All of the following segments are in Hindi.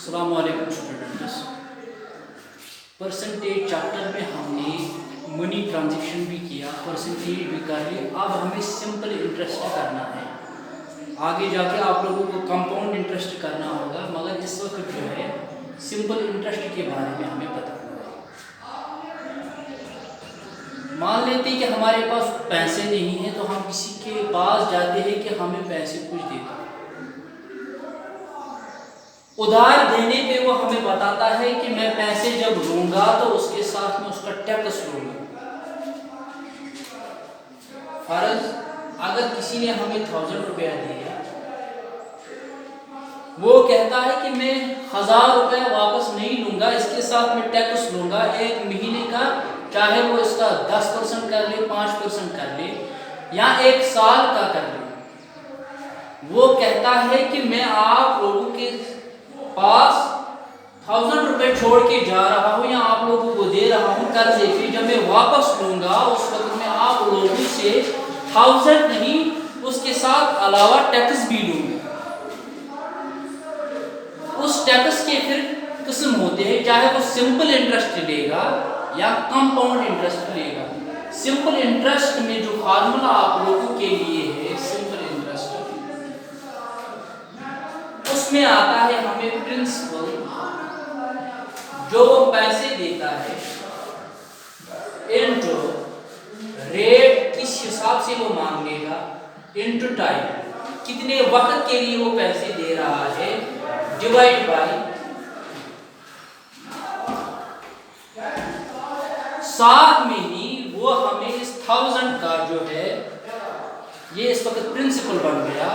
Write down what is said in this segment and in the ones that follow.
अस्सलाम वालेकुम स्टूडेंट्स। परसेंटेज चैप्टर में हमने मनी ट्रांजैक्शन भी किया, परसेंटेज भी कर ली। अब हमें सिंपल इंटरेस्ट करना है। आगे जाके आप लोगों को कंपाउंड इंटरेस्ट करना होगा, मगर इस वक्त जो है सिंपल इंटरेस्ट के बारे में हमें बताना है। मान लेते हैं कि हमारे पास पैसे नहीं हैं, तो हम किसी के पास जाते हैं कि हमें पैसे कुछ दे दो। उधार देने पे वो हमें बताता है कि मैं पैसे जब लूंगा तो उसके साथ में उसका टैक्स लूंगा। फर्ज अगर किसी ने हमें 1000 रुपया दिया, वो कहता है कि मैं 1000 रुपया वापस नहीं लूंगा, इसके साथ में टैक्स लूंगा 1 महीने का, चाहे वो इसका 10% कर ले, 5% कर ले या 1 साल का कर ले। वो कहता है कि मैं आप लोगों के पास 1000 रुपए छोड़ के जा रहा हूँ या आप लोगों को दे रहा हूँ कर्जे पे, जब मैं वापस लूंगा उस वक्त मैं आप लोगों से 1000 नहीं, उसके साथ अलावा टैक्स भी लूंगा। उस टैक्स के फिर किस्म होते हैं, चाहे वो सिंपल इंटरेस्ट लेगा या कंपाउंड इंटरेस्ट लेगा। सिंपल इंटरेस्ट में जो फार्मूला आप लोगों के लिए है, सिंपल इंटरेस्ट, उसमें आता है हमें प्रिंसिपल जो वो पैसे देता है इनटू रेट, किस हिसाब से वो मांगेगा, इनटू टाइम, कितने वक्त के लिए वो पैसे दे रहा है, डिवाइड बाय साथ में ही वो हमें इस 1000 का जो है, ये इस वक्त प्रिंसिपल बन गया,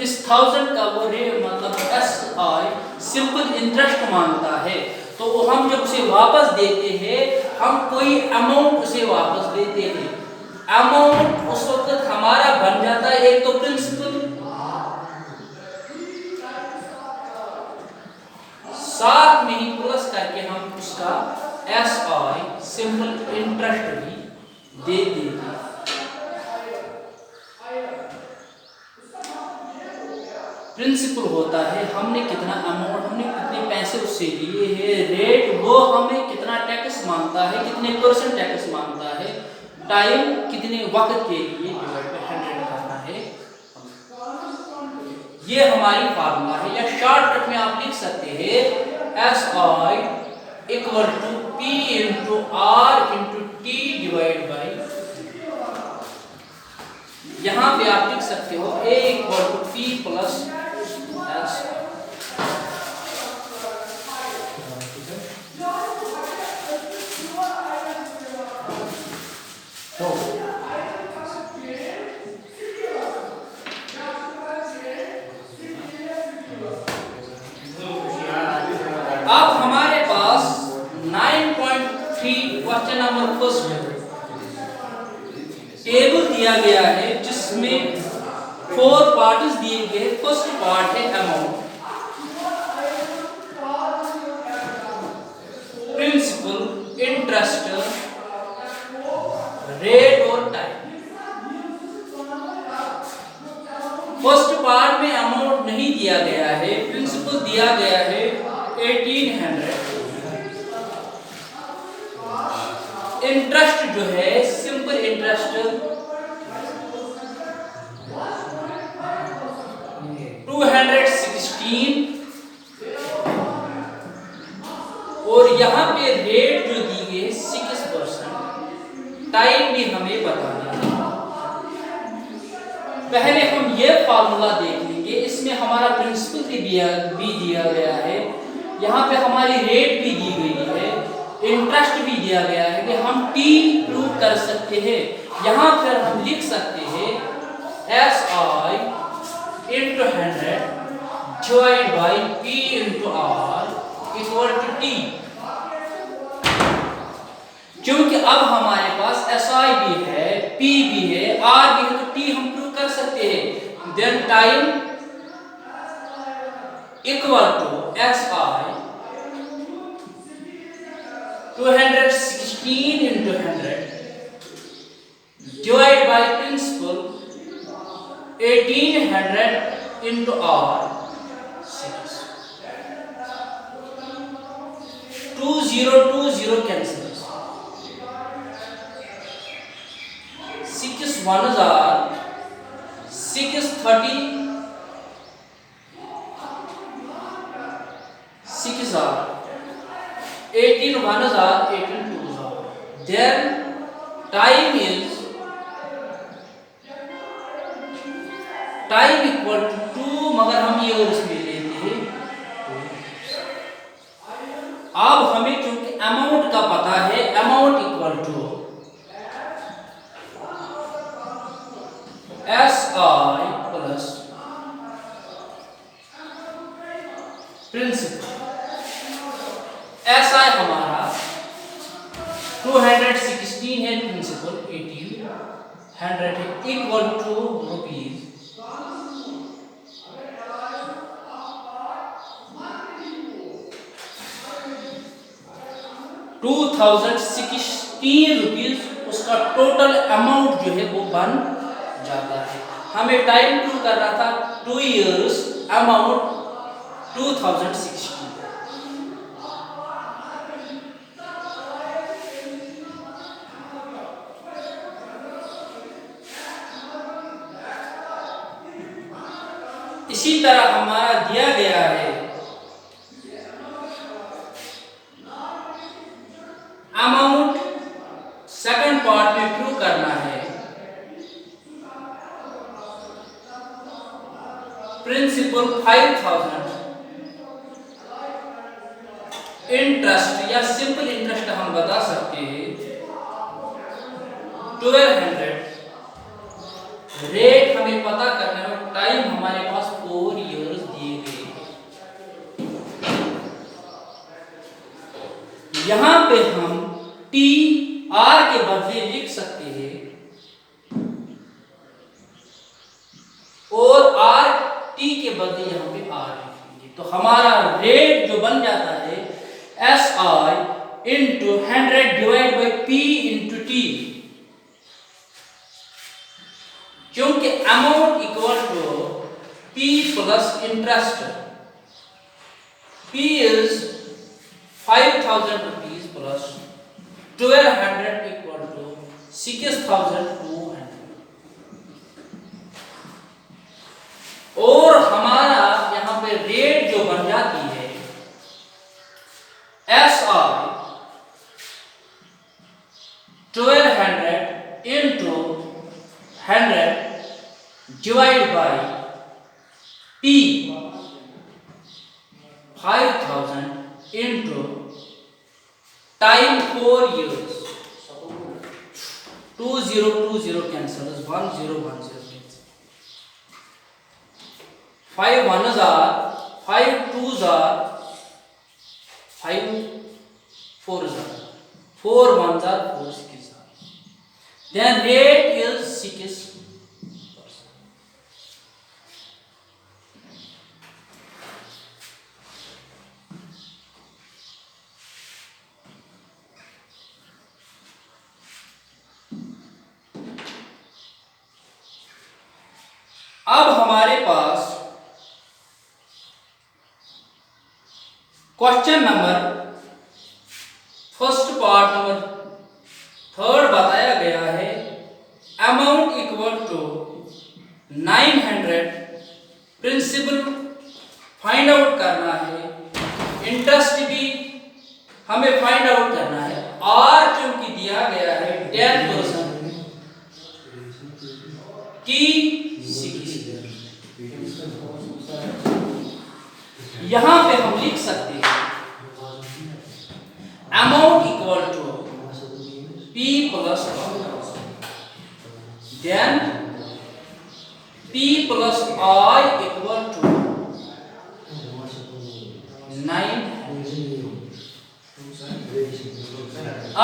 इस 1000 का वो रेट मतलब SI सिंपल इंटरेस्ट मांगता है। तो वो हम जब उसे वापस देते हैं, हम कोई अमाउंट उसे वापस देते हैं। अमाउंट उस वक्त हमारा बन जाता है एक तो प्रिंसिपल, साथ में ही प्लस करके हम उसका SI सिंपल इंटरेस्ट भी दे देंगे। प्रिंसिपल होता है हमने कितना अमाउंट, हमने कितने पैसे उससे लिए हैं, रेट वो हमें कितना टैक्स मांगता है, कितने % टैक्स मांगता है, टाइम कितने वक्त के लिए डिवाइड बाय 100 करना है। ये हमारी फार्मूला है, या शॉर्टकट में आप लिख सकते हैं SI equal to P into R into T divide by, यहां पे आप लिख सकते हो A equal to P plus S। अब हमारे पास 9.3 क्वेश्चन नंबर फर्स्ट टेबल दिया गया है, जिसमें 4 पार्ट्स दिए गए। फर्स्ट पार्ट है अमाउंट, प्रिंसिपल, इंटरेस्ट, रेट और टाइम। फर्स्ट पार्ट में अमाउंट नहीं दिया गया है, प्रिंसिपल दिया गया है 1800, इंटरेस्ट जो है सिंपल इंटरेस्ट 216, और यहाँ पे रेट जो दी गई 6%, टाइम भी हमें बताना है। पहले हम ये फार्मूला देख लेंगे, इसमें हमारा प्रिंसिपल भी दिया गया है, यहाँ पे हमारी रेट भी दी गई है, इंटरेस्ट भी दिया गया है कि हम T प्रूव कर सकते हैं। यहाँ पर हम लिख सकते हैं SI into 100 divide by P into R equal to T। क्योंकि अब हमारे पास SI भी है, P भी है, R भी है, तो T हम प्रूव कर सकते हैं। Then time equal to SI 216 into 100 divided by principal 1800 into R 6। 2020 cancel, 6 1s are 6 30, 6 are 18 1s are 18 2s are. Then time equal to 2, मगर हम ये उसमें लेते हैं। अब हमें क्योंकि अमाउंट का पता है, amount equal to SI plus principal. SI हमारा 216 है, प्रिंसिपल 1800 है, इक्वल टू रुपीज 2016 रुपीज उसका टोटल अमाउंट जो है वो बन जाता है। हमें टाइम प्रूव करना था 2 years, अमाउंट 2016। इसी तरह हमारा दिया गया है अमाउंट, सेकंड पार्ट में प्रूव करना है प्रिंसिपल 5000, इंटरेस्ट या सिंपल इंटरेस्ट हम बता सकते हैं 1200, रेट हमें पता करना है, टाइम हमारे पास 4 years दिए गए। यहां पे हम टी आर के बदले लिख सकते हैं और आर टी के बदले यहां पे आर लिखेंगे, तो हमारा रेट जो बन जाता है SI into 100 divide by P into T, क्योंकि amount equal to P plus interest. P is 5000 rupees plus 1200 equal to 6200, और हमारा यहां पे रेट जो बन जाती है SI 1200 into 100 divide by P 5000 into time 4 years, 2020 cancel, 1010 5 1s are 5 2s are 5 4s are 4 1s are 4 6s are. Then rate is 6%. अब हमारे पास question number first part number 3 बताया गया है amount equal to 900, principal find out करना है, इंटरेस्ट भी हमें फाइंड आउट करना है, आर क्योंकि दिया गया है 10% की यहां पे हम लिख सकते हैं amount equal to P plus then P plus I equal to 9।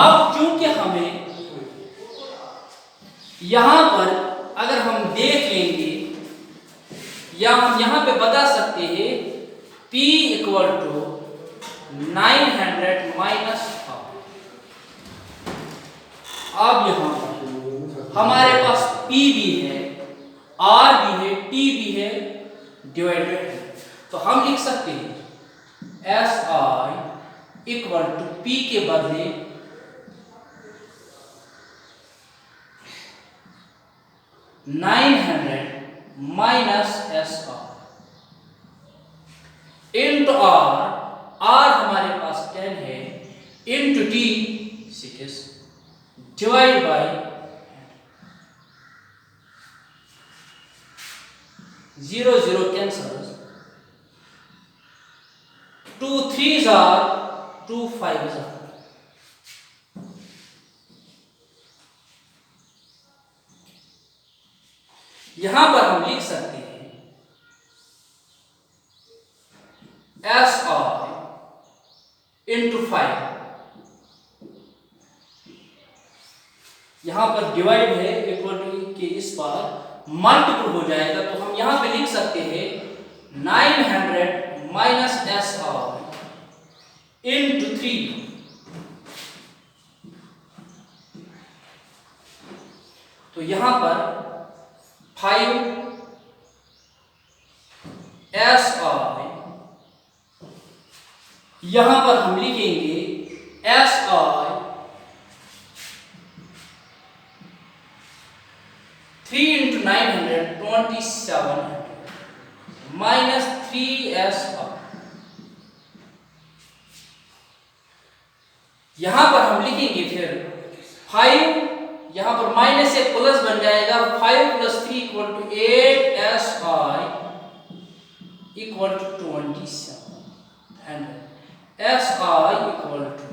अब क्योंकि हमें यहां पर अगर हम देख लेंगे या हम यहां पे बता सकते हैं P इक्वल टू 900 माइनस। अब यहां हमारे पास P भी है, R भी है, T भी है, डिवाइडेड है, तो हम लिख सकते हैं SI इक्वल टू पी के बदले 900 minus S R into R हमारे पास 10 है into T 6 divide by 0 0 cancels, 2 3s are 2 5s are. यहां पर हम लिख सकते हैं एस आर इंटू 5, यहां पर डिवाइड है इक्वल टू के इस पर मल्टीपल हो जाएगा, तो हम यहां पे लिख सकते हैं 900 माइनस एस आर इंटू 3, तो यहां पर 5 एस आर, यहां पर हम लिखेंगे S R 3 into 900 2700 minus 3 S R, यहां पर हम लिखेंगे फिर 5, यहां पर माइनस से प्लस बन जाएगा, 5 plus 3 equal to 8 S I equal to 2700, S I equal to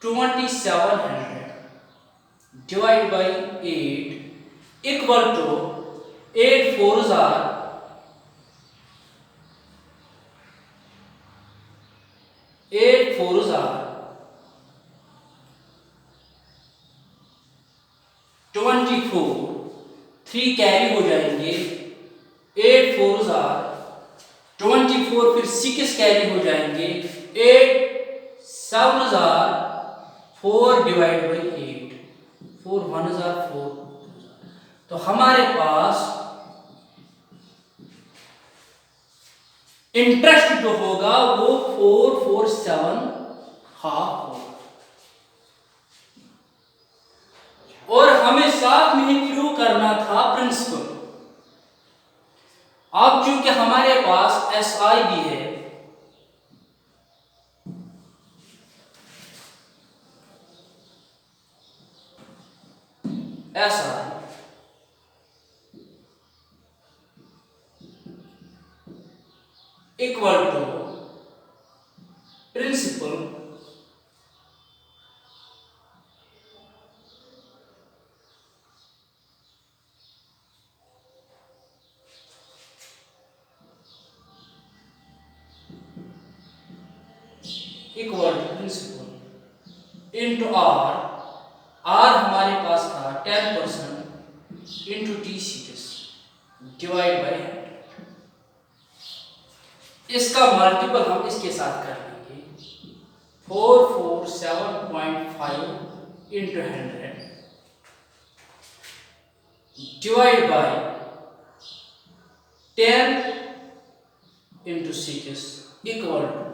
2700 divide by 8 equal to 8 4s are 24, 3 carry हो जाएंगे, 8 4s are 24, फिर 6 कैरी हो जाएंगे, 8 7s are 4 divide by 8, 4 1s are 4, तो हमारे पास इंटरेस्ट जो होगा वो 447 हाफ होगा, और हमें साथ में ही प्रूव करना था प्रिंसिपल। अब चूंकि हमारे पास एस आई भी है, S I equal to principal equal to principal into R, R हमारे पास था 10% इंटू टी 6 डिवाइड बाई 100, इसका मल्टीपल हम इसके साथ कर लेंगे, 447.5 into 100 divide by 10 into 6 equal to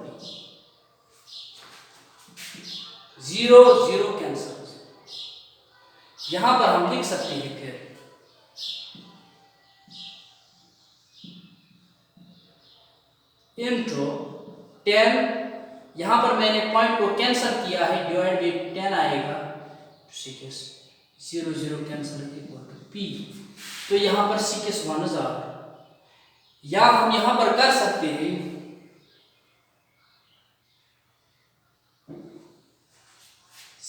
0 0 cancel, यहां पर हम लिख सकते हैं फिर इंटू 10, यहां पर मैंने पॉइंट को कैंसिल किया है, डिवाइड बाई 10 आएगा, 6 0 0 कैंसिल इक्वल टू पी, तो यहां पर 6 1s are, या हम यहां पर कर सकते हैं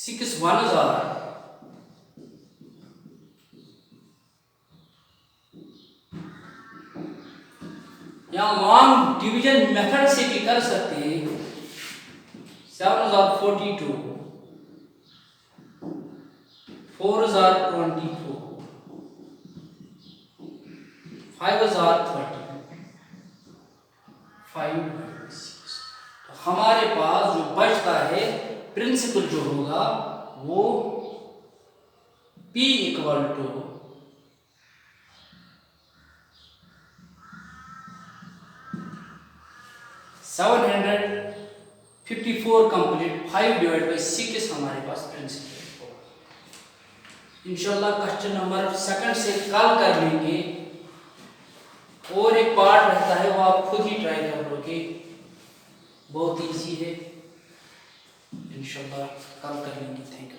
6 1s are, या लॉन्ग डिवीजन मेथड से भी कर सकते हैं, 7s are 42, 4s are 24, 5s are 30, 5 तो हमारे पास जो बचता है प्रिंसिपल जो होगा वो P equal to 700 54 complete 5 divide by 6 हमारे पास प्रिंसिपल होगा। इंशाल्लाह क्वेश्चन नंबर सेकंड से कल कर लेंगे। और एक पार्ट रहता है वो आप खुद ही ट्राई कर लोगे, बहुत इजी है। इंशाल्लाह कल कर लेंगे। Thank you.